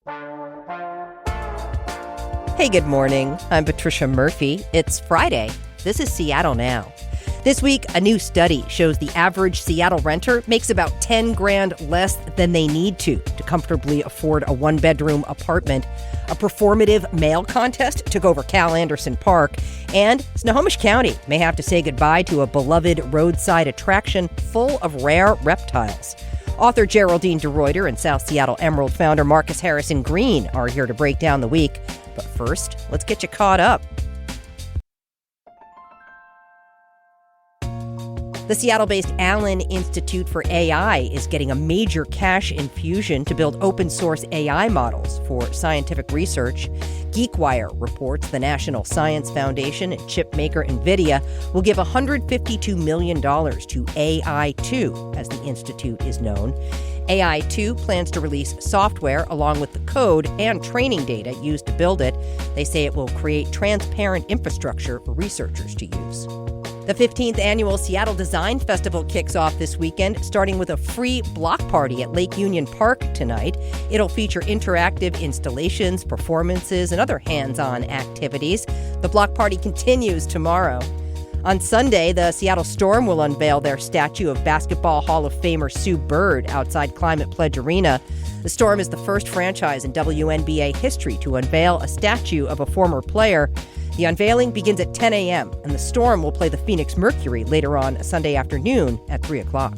Hey, good morning. I'm Patricia Murphy. It's Friday. This is Seattle Now. This week, a new study shows the average Seattle renter makes about $10,000 less than they need to comfortably afford a one-bedroom apartment. A Performative Male Contest took over Cal Anderson Park, and Snohomish County may have to say goodbye to a beloved roadside attraction full of rare reptiles. Author Geraldine DeRuiter and South Seattle Emerald founder Marcus Harrison Green are here to break down the week. But first, let's get you caught up. The Seattle-based Allen Institute for AI is getting a major cash infusion to build open-source AI models for scientific research. GeekWire reports the National Science Foundation and chip maker NVIDIA will give $152 million to AI2, as the institute is known. AI2 plans to release software along with the code and training data used to build it. They say it will create transparent infrastructure for researchers to use. The 15th annual Seattle Design Festival kicks off this weekend, starting with a free block party at Lake Union Park tonight. It'll feature interactive installations, performances, and other hands-on activities. The block party continues tomorrow. On Sunday, the Seattle Storm will unveil their statue of Basketball Hall of Famer Sue Bird outside Climate Pledge Arena. The Storm is the first franchise in WNBA history to unveil a statue of a former player. The unveiling begins at 10 a.m., and the Storm will play the Phoenix Mercury later on Sunday afternoon at 3 o'clock.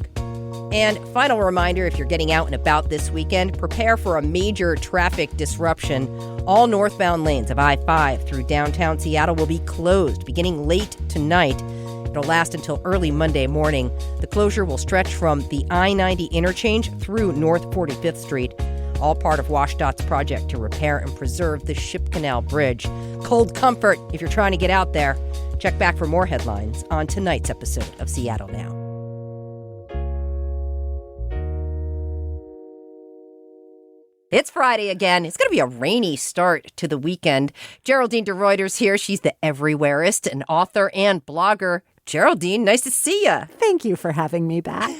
And final reminder, if you're getting out and about this weekend, prepare for a major traffic disruption. All northbound lanes of I-5 through downtown Seattle will be closed beginning late tonight. It'll last until early Monday morning. The closure will stretch from the I-90 interchange through North 45th Street, all part of WashDOT's project to repair and preserve the Ship Canal Bridge. Cold comfort if you're trying to get out there. Check back for more headlines on tonight's episode of Seattle Now. It's Friday again. It's going to be a rainy start to the weekend. Geraldine DeRuiter's here. She's the everywhereist, an author and blogger. Geraldine, nice to see you. Thank you for having me back.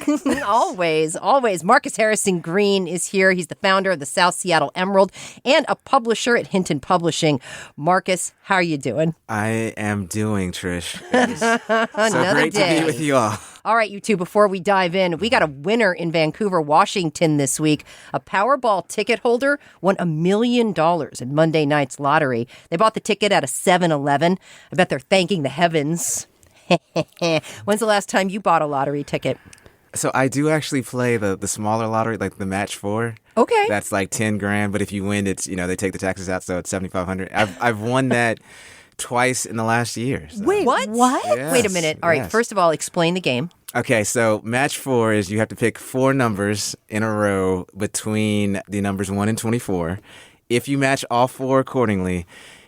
Always, always. Marcus Harrison Green is here. He's the founder of the South Seattle Emerald and a publisher at Hinton Publishing. Marcus, how are you doing? I am doing, Trish. It's so Another great day. to be with you all. All right, you two, before we dive in, we got a winner in Vancouver, Washington this week. A Powerball ticket holder won $1 million in Monday night's lottery. They bought the ticket at a 7-Eleven. I bet they're thanking the heavens. When's the last time you bought a lottery ticket? So I do actually play the smaller lottery, like the Match 4. Okay. That's like $10,000, but if you win, it's, they take the taxes out, so it's $7,500. I've won that twice in the last year. So. Wait, what? Yes, Wait a minute. All right, yes. first of all, explain the game. Okay, so Match 4 is you have to pick 4 numbers in a row between the numbers 1 and 24. If you match all 4 accordingly,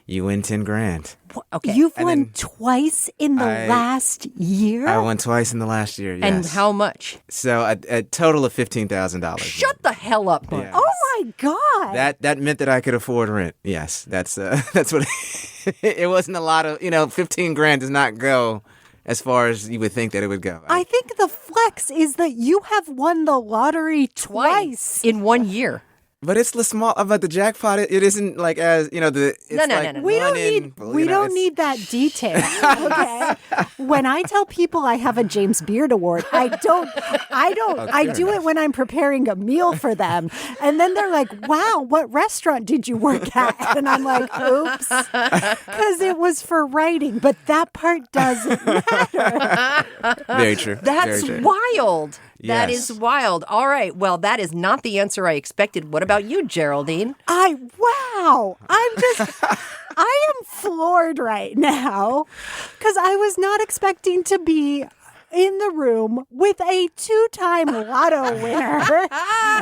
you win $10,000. Okay. You've won twice in the last year? I won twice in the last year, yes. And how much? So a total of $15,000. Shut the hell up, Mark. Yeah. Oh my God. That meant that I could afford rent. Yes, that's what it wasn't a lot of, $15,000 does not go as far as you would think that it would go. I think the flex is that you have won the lottery twice. In 1 year. But it's the small about the jackpot. It isn't like as it's No. We don't need that detail. Okay. When I tell people I have a James Beard Award, I do it when I'm preparing a meal for them. And then they're like, "Wow, what restaurant did you work at?" And I'm like, "Oops." Cuz it was for writing, but that part doesn't matter. Very true. That's Very true. wild. That Yes. is wild. All right. Well, that is not the answer I expected. What about you, Geraldine? I am floored right now because I was not expecting to be in the room with a 2-time lotto winner.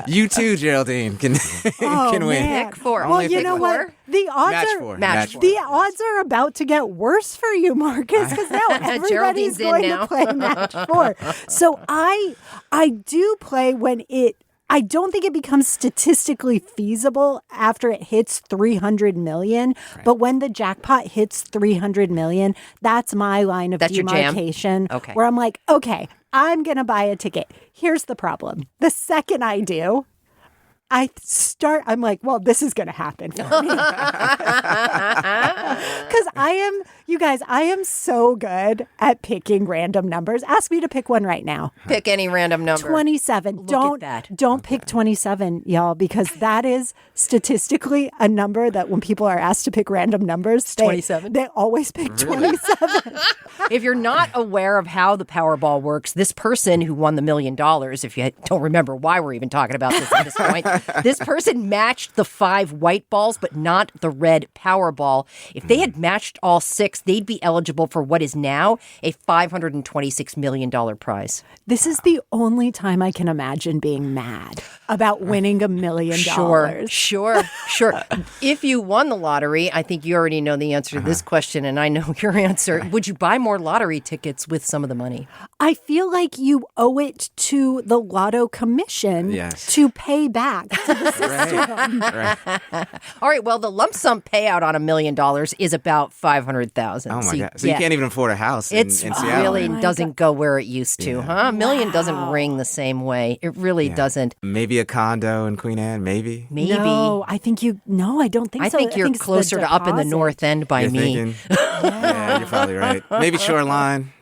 You too, Geraldine, can win. Man. Pick 4. Well, Only you pick know 4? what? The odds Match are 4. Match 4. The odds are about to get worse for you, Marcus, because now everybody's Geraldine's in going now. to play Match 4. So I do play when I don't think it becomes statistically feasible after it hits 300 million. Right. But when the jackpot hits 300 million, that's my line of demarcation. Okay. Where I'm like, okay, I'm going to buy a ticket. Here's the problem. The second I do, I'm like, well, this is going to happen for me. Because I am so good at picking random numbers. Ask me to pick one right now. Pick any random number. 27. Look at that. Don't pick 27, y'all, because that is statistically a number that when people are asked to pick random numbers, 27? They always pick 27. If you're not aware of how the Powerball works, this person who won the $1 million, if you don't remember why we're even talking about this at this point, this person matched the 5 white balls, but not the red Powerball. If they had matched all 6, they'd be eligible for what is now a $526 million prize. This is the only time I can imagine being mad about winning $1 million. Sure. If you won the lottery, I think you already know the answer to this question, and I know your answer. Would you buy more lottery tickets with some of the money? I feel like you owe it to the Lotto Commission to pay back to the system. Right. All right, well, the lump sum payout on $1 million is about $500,000. Oh, my God. So you can't even afford a house in Seattle. It really doesn't go where it used to, huh? $1 million doesn't ring the same way. It really doesn't. Maybe a condo in Queen Anne, maybe. No, I don't think so. I think you're closer to up in the North End by me. Yeah, you're probably right. Maybe Shoreline.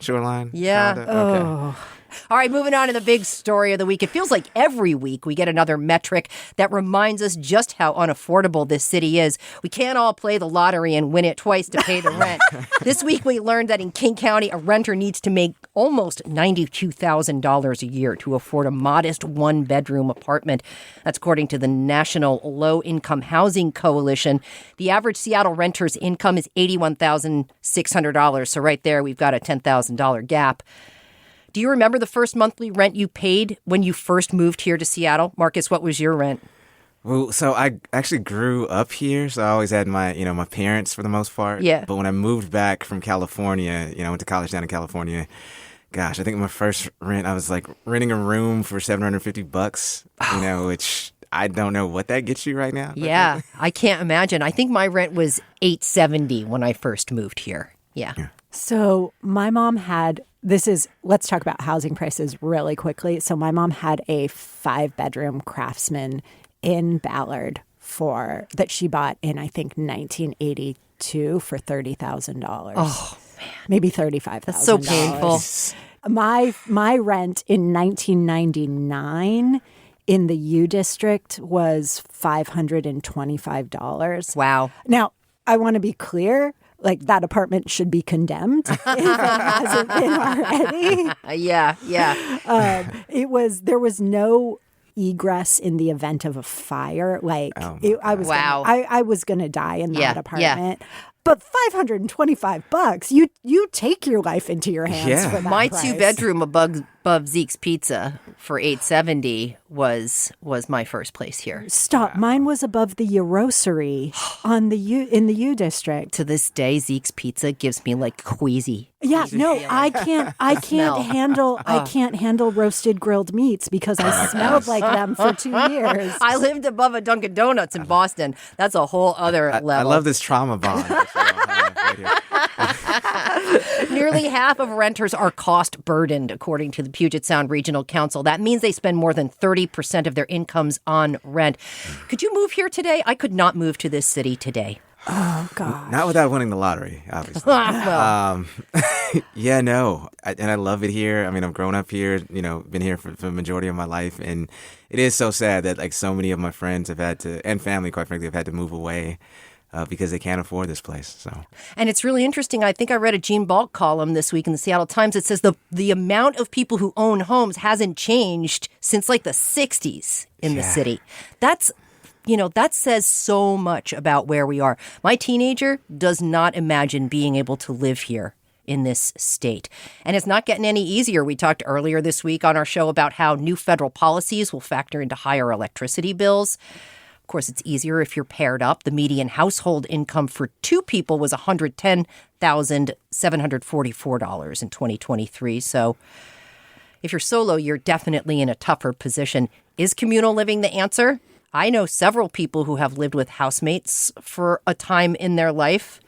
Yeah. Condo. Okay. All right, moving on to the big story of the week. It feels like every week we get another metric that reminds us just how unaffordable this city is. We can't all play the lottery and win it twice to pay the rent. This week we learned that in King County, a renter needs to make almost $92,000 a year to afford a modest one-bedroom apartment. That's according to the National Low-Income Housing Coalition. The average Seattle renter's income is $81,600. So right there, we've got a $10,000 gap. Do you remember the first monthly rent you paid when you first moved here to Seattle? Marcus, what was your rent? Well, so I actually grew up here, so I always had my parents for the most part. Yeah. But when I moved back from California, I went to college down in California. Gosh, I think my first rent, I was like renting a room for $750, which I don't know what that gets you right now. Yeah, I can't imagine. I think my rent was $870 when I first moved here. Yeah. So my mom had, let's talk about housing prices really quickly. So my mom had a 5-bedroom Craftsman in Ballard that she bought in, I think, 1982 for $30,000. Oh, man. Maybe $35,000. That's so painful. My rent in 1999 in the U District was $525. Wow. Now, I want to be clear. Like, that apartment should be condemned if it hasn't been already. Yeah. There was no egress in the event of a fire. I was going to die in that apartment. Yeah. But $525, you take your life into your hands for that My price. 2-bedroom above Zeke's Pizza for $870 was my first place here. Stop! Wow. Mine was above the Eurocery in the U District. To this day, Zeke's Pizza gives me like queasy. Yeah, no, I can't handle roasted grilled meats because I smelled like them for 2 years. I lived above a Dunkin' Donuts in Boston. That's a whole other level. I love this trauma bond. Nearly half of renters are cost burdened, according to the Puget Sound Regional Council. That means they spend more than 30% of their incomes on rent. Could you move here today? I could not move to this city today. Oh, God. Not without winning the lottery, obviously. Yeah, no. And I love it here. I mean, I've grown up here, been here for the majority of my life. And it is so sad that like so many of my friends have had to, and family, quite frankly, have had to move away. Because they can't afford this place. So, and it's really interesting. I think I read a Gene Balk column this week in the Seattle Times that says the amount of people who own homes hasn't changed since like the 60s in the city. That says so much about where we are. My teenager does not imagine being able to live here in this state. And it's not getting any easier. We talked earlier this week on our show about how new federal policies will factor into higher electricity bills. Of course, it's easier if you're paired up. The median household income for 2 people was $110,744 in 2023. So if you're solo, you're definitely in a tougher position. Is communal living the answer? I know several people who have lived with housemates for a time in their life.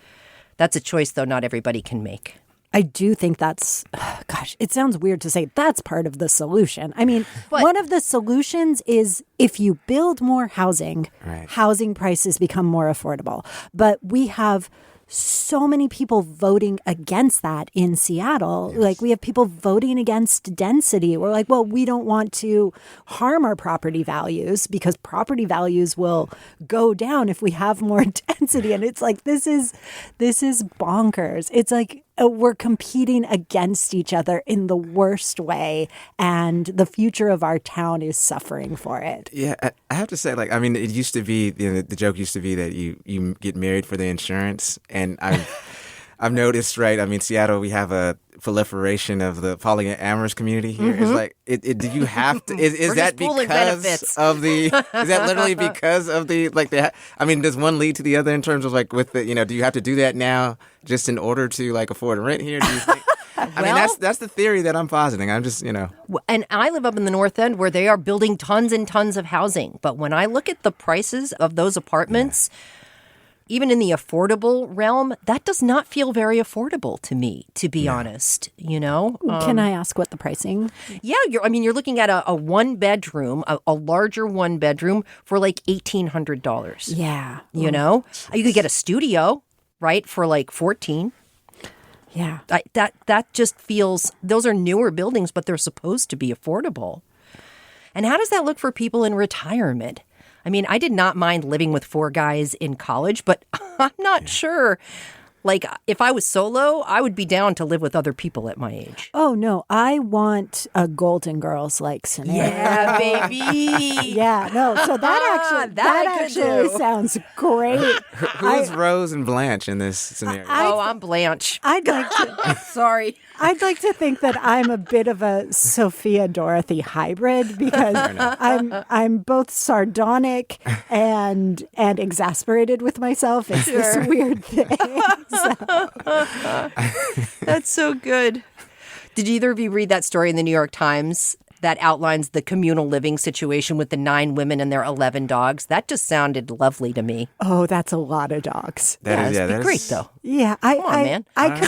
That's a choice, though, not everybody can make. I do think that's, gosh, it sounds weird to say that's part of the solution. I mean, one of the solutions is if you build more housing, housing prices become more affordable. But we have so many people voting against that in Seattle. Yes. Like we have people voting against density. We're like, well, we don't want to harm our property values because property values will go down if we have more density. And it's like, this is bonkers. It's like we're competing against each in the worst way. And the future of our town is suffering for it. Yeah, I have to say, like, I mean, it used to be, the joke used to be that you get married for the insurance. And I've noticed, right, I mean, Seattle, we have a proliferation of the polyamorous community here. It's like, do you have to, is that because of the, is that literally because of the, like, I mean, does one lead to the other in terms of, like, with the, do you have to do that now just in order to, like, afford rent here? Do you think? I mean, that's the theory that I'm positing. I'm just, And I live up in the North End where they are building tons and tons of housing. But when I look at the prices of those apartments, even in the affordable realm, that does not feel very affordable to me, to be honest, Can I ask what the pricing? Yeah, you're looking at a one bedroom, a larger one bedroom for like $1,800. Yeah. You could get a studio, right, for like $14. Yeah. That just feels, those are newer buildings, but they're supposed to be affordable. And how does that look for people in retirement? I mean, I did not mind living with 4 guys in college, but I'm not sure. Like, if I was solo, I would be down to live with other people at my age. Oh, no. I want a Golden Girls-like scenario. Yeah, baby. Yeah, no. So that actually sounds great. Who's Rose and Blanche in this scenario? I'm Blanche. I'd like to... Sorry. I'd like to think that I'm a bit of a Sophia Dorothy hybrid because I'm both sardonic and exasperated with myself. It's this weird thing. That's so good. Did either of you read that story in the New York Times that outlines the communal living situation with the 9 women and their 11 dogs? That just sounded lovely to me. Oh, that's a lot of dogs. That's great, though. Yeah, Come on, man. I'm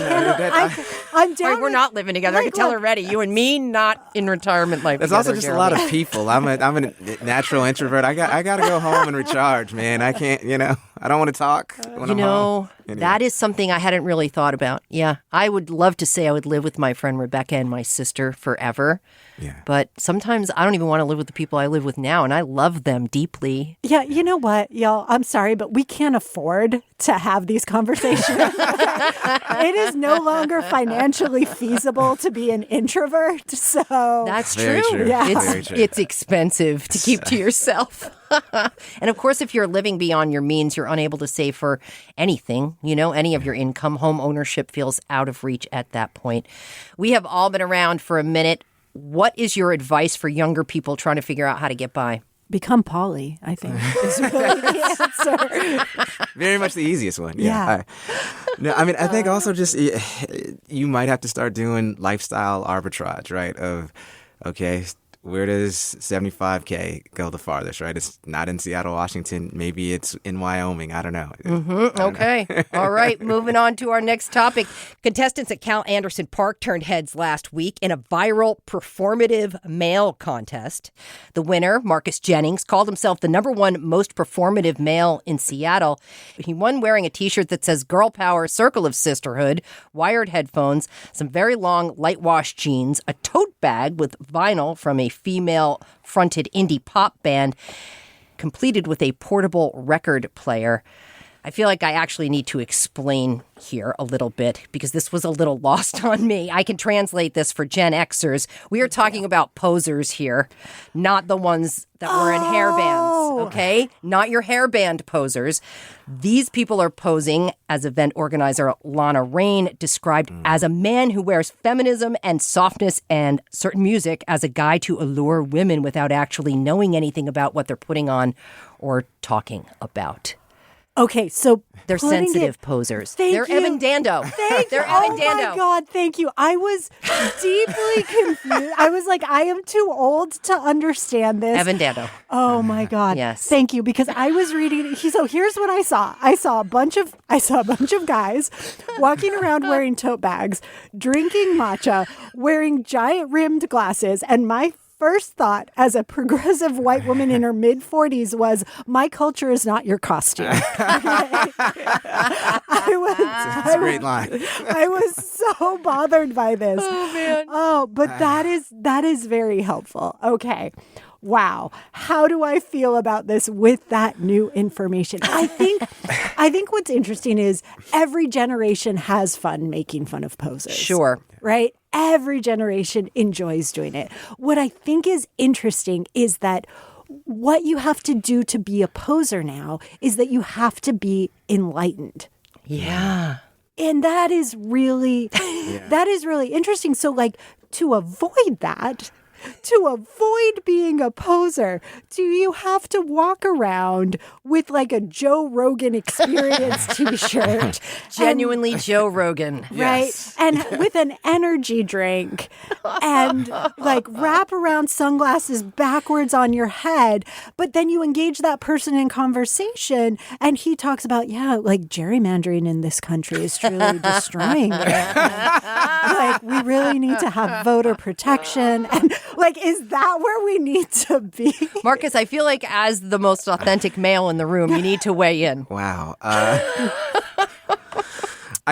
down. Right, we're not living together. I can tell already. You and me, not in retirement life. There's also just Geraldine. a lot of people. I'm a natural introvert. I got to go home and recharge, man. I can't. I don't want to talk when I'm home. Anyway. That is something I hadn't really thought about. Yeah, I would love to say I would live with my friend Rebecca and my sister forever. Yeah. But sometimes I don't even want to live with the people I live with now, and I love them deeply. Yeah, you know what, y'all? I'm sorry, but we can't afford to have these conversations. It is no longer financially feasible to be an introvert. So that's Very true. Yeah. It's expensive to keep to yourself. And of course, if you're living beyond your means, you're unable to save for anything, any of your income. Home ownership feels out of reach at that point. We have all been around for a minute. What is your advice for younger people trying to figure out how to get by? Become poly, I think, is really the answer. Very much the easiest one. Yeah. I think also just you might have to start doing lifestyle arbitrage, right? Of, okay, where does 75K go the farthest, right? It's not in Seattle, Washington. Maybe it's in Wyoming. I don't know. Okay. All right. Moving on to our next topic. Contestants at Cal Anderson Park turned heads last week in a viral Performative Male Contest. The winner, Marcus Jennings, called himself the #1 most performative male in Seattle. He won wearing a T-shirt that says Girl Power, Circle of Sisterhood, wired headphones, some very long light wash jeans, a tote bag with vinyl from a female-fronted indie pop band, completed with a portable record player. I feel like I actually need to explain here a little bit because this was a little lost on me. I can translate this for Gen Xers. We are talking about posers here, not the ones that were in hairbands, okay? Not your hairband posers. These people are posing, as event organizer Lana Rain described, as a man who wears feminism and softness and certain music as a guy to allure women without actually knowing anything about what they're putting on or talking about. Okay, so They're sensitive posers. They're Evan Dando. They're Evan Dando. Oh my God, thank you. I was deeply confused. I was like, I am too old to understand this. Evan Dando. Oh my God. Yes. Thank you, because I was reading. So here's what I saw. I saw a bunch of guys walking around wearing tote bags, drinking matcha, wearing giant rimmed glasses, and my first thought as a progressive white woman in her mid-40s was, my culture is not your costume. That's a great line. I was so bothered by this. Oh, man. Oh, but that is very helpful. Okay. Wow. How do I feel about this with that new information? I think what's interesting is every generation has fun making fun of posers. Sure. Right? Every generation enjoys doing it. What I think is interesting is that what you have to do to be a poser now is that you have to be enlightened. Yeah. And that is really interesting. So like, to avoid that, to avoid being a poser, do you have to walk around with like a Joe Rogan Experience t-shirt? Genuinely Joe Rogan. Right? Yes. And with an energy drink and like wrap around sunglasses backwards on your head. But then you engage that person in conversation and he talks about, like gerrymandering in this country is truly destroying it. Like we really need to have voter protection. And like, is that where we need to be? Marcus, I feel like as the most authentic male in the room, you need to weigh in. Wow. I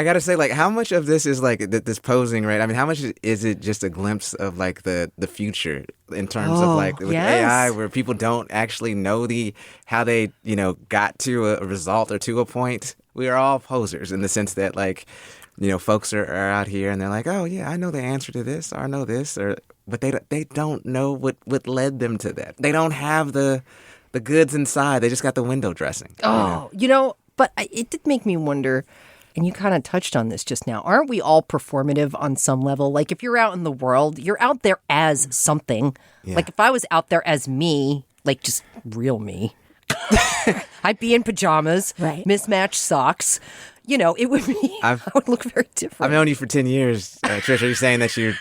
gotta say, like, how much of this is like this posing, right? I mean, how much is it just a glimpse of like the future in terms of like with AI, where people don't actually know how they got to a result or to a point? We are all posers in the sense that like, folks are out here and they're like, oh yeah, I know the answer to this, or I know this, but they don't know what led them to that. They don't have the goods inside. They just got the window dressing. Oh, but it did make me wonder, and you kind of touched on this just now. Aren't we all performative on some level? Like if you're out in the world, you're out there as something. Yeah. Like if I was out there as me, like just real me, I'd be in pajamas, right, mismatched socks. It would be, I would look very different. I've known you for 10 years, Trish. Are you saying that you've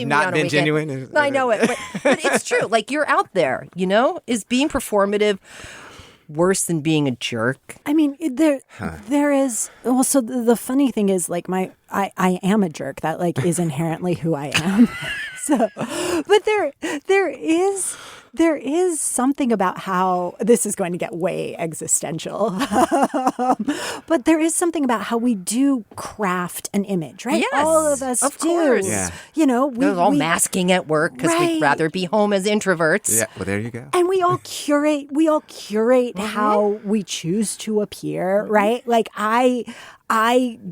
not been genuine? I know it, but it's true. Like you're out there, is being performative worse than being a jerk? I mean, there is, well, so the funny thing is like I am a jerk. That like is inherently who I am. So, but there is something about how this is going to get way existential, but there is something about how we do craft an image, right? Yes, all of us of do. Course. Yeah. We're all masking at work because we'd rather be home as introverts. Yeah, well, there you go. And we all curate how we choose to appear, right? Like I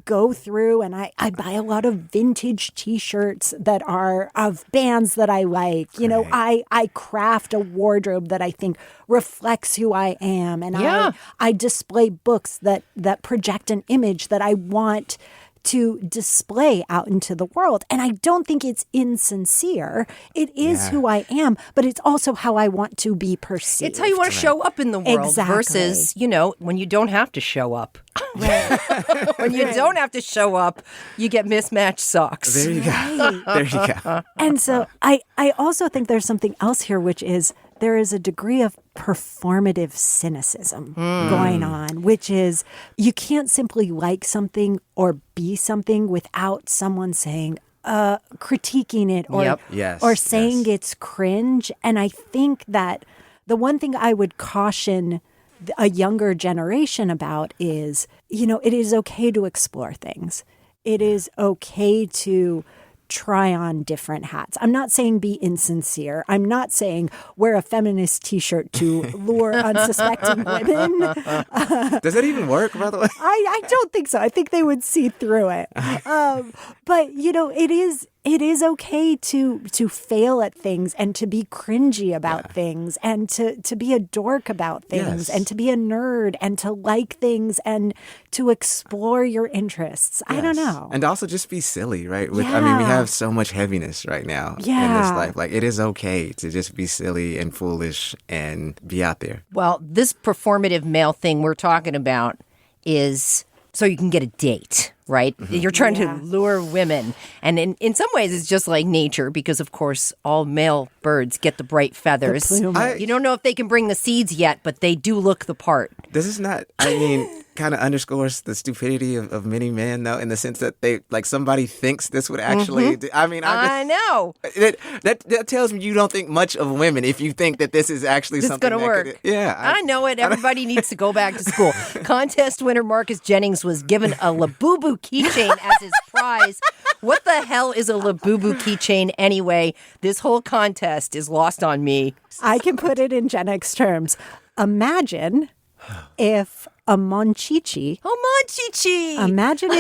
go through and I buy a lot of vintage T-shirts that are of bands that I like. I craft a wardrobe that I think reflects who I am. And I display books that project an image that I want to display out into the world. And I don't think it's insincere. It is who I am, but it's also how I want to be perceived. It's how you want to show up in the world versus, when you don't have to show up. Right. When you don't have to show up, you get mismatched socks. There you go. Right. There you go. And so I also think there's something else here, which is there is a degree of performative cynicism going on, which is you can't simply like something or be something without someone saying, critiquing it or saying it's cringe. And I think that the one thing I would caution a younger generation about is, it is okay to explore things. It is okay to try on different hats. I'm not saying be insincere. I'm not saying wear a feminist T-shirt to lure unsuspecting women. Does that even work, by the way? I don't think so. I think they would see through it. But, it is okay to fail at things and to be cringy about things and to be a dork about things and to be a nerd and to like things and to explore your interests. I don't know. And also just be silly, right? I mean, we have so much heaviness right now in this life. Like, it is okay to just be silly and foolish and be out there. Well, this performative male thing we're talking about is so you can get a date, right? Mm-hmm. You're trying to lure women. And in some ways, it's just like nature because, of course, all male birds get the bright feathers. You don't know if they can bring the seeds yet, but they do look the part. This is not, kind of underscores the stupidity of many men, though, in the sense that somebody thinks this would actually I know. That tells me you don't think much of women if you think that this is actually something going to work. I know it. Everybody needs to go back to school. Contest winner Marcus Jennings was given a Labubu keychain as his prize. What the hell is a Labubu keychain anyway? This whole contest is lost on me. I can put it in Gen X terms. Imagine if a Monchichi. Oh, Monchichi! Imagine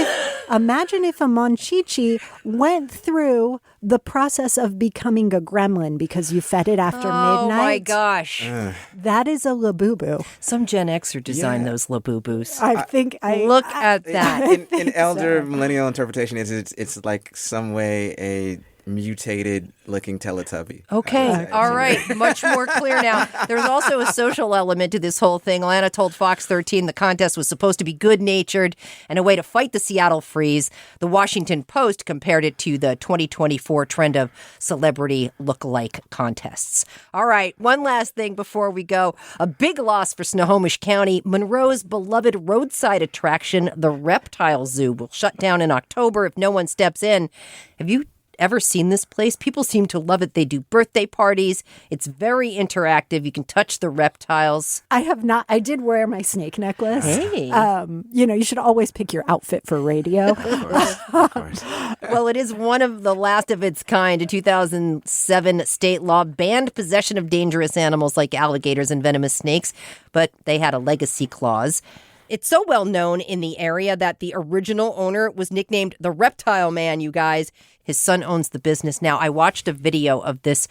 if a Monchichi went through the process of becoming a gremlin because you fed it after midnight. Oh my gosh. That is a Labubu. Some Gen Xer designed those Labubus. Look at that. In elder millennial interpretation, it's like some way a mutated looking Teletubby. Okay. All right. Much more clear now. There's also a social element to this whole thing. Lana told Fox 13 the contest was supposed to be good-natured and a way to fight the Seattle freeze. The Washington Post compared it to the 2024 trend of celebrity look-alike contests. All right. One last thing before we go. A big loss for Snohomish County. Monroe's beloved roadside attraction, the Reptile Zoo, will shut down in October if no one steps in. Have you ever seen this place? People seem to love it. They do birthday parties. It's very interactive. You can touch the reptiles. I have not. I did wear my snake necklace. Hey. You should always pick your outfit for radio. Of course. Well, it is one of the last of its kind. A 2007 state law banned possession of dangerous animals like alligators and venomous snakes, but they had a legacy clause. It's so well known in the area that the original owner was nicknamed the Reptile Man, you guys. His son owns the business now. I watched a video of this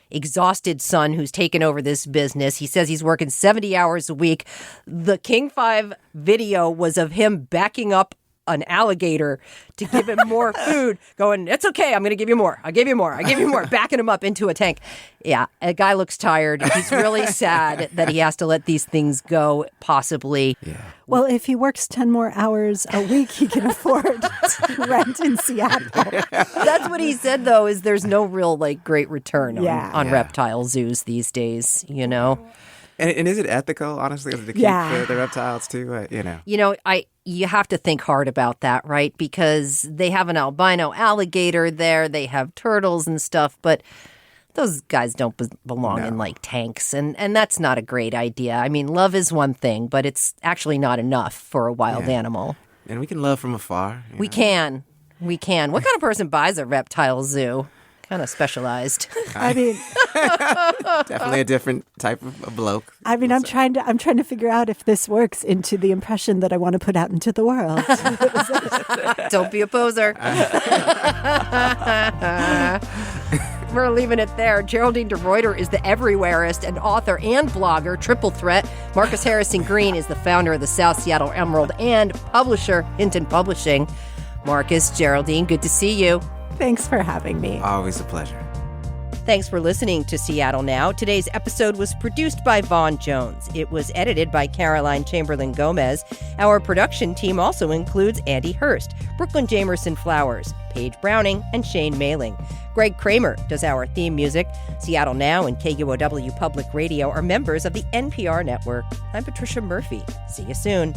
exhausted son who's taken over this business. He says he's working 70 hours a week. The King 5 video was of him backing up an alligator to give him more food, going, it's okay, I'm going to give you more. I'll give you more. I'll give you more. Backing him up into a tank. Yeah, a guy looks tired. He's really sad that he has to let these things go, possibly. Yeah. Well, if he works 10 more hours a week, he can afford to rent in Seattle. That's what he said, though, is there's no real, great return on reptile zoos these days, And is it ethical, honestly, to keep the reptiles, too? You have to think hard about that, right? Because they have an albino alligator there. They have turtles and stuff, but those guys don't belong in tanks. And that's not a great idea. I mean, love is one thing, but it's actually not enough for a wild animal. And we can love from afar. We can. What kind of person buys a reptile zoo? Kind of specialized. I mean, definitely a different type of bloke. I mean, I'm trying to figure out if this works into the impression that I want to put out into the world. Don't be a poser. We're leaving it there. Geraldine DeRuiter is the everywhereist and author and blogger, triple threat. Marcus Harrison Green is the founder of the South Seattle Emerald and publisher, Hinton Publishing. Marcus, Geraldine, good to see you. Thanks for having me. Always a pleasure. Thanks for listening to Seattle Now. Today's episode was produced by Vaughn Jones. It was edited by Caroline Chamberlain Gomez. Our production team also includes Andy Hurst, Brooklyn Jamerson Flowers, Paige Browning, and Shane Mailing. Greg Kramer does our theme music. Seattle Now and KUOW Public Radio are members of the NPR network. I'm Patricia Murphy. See you soon.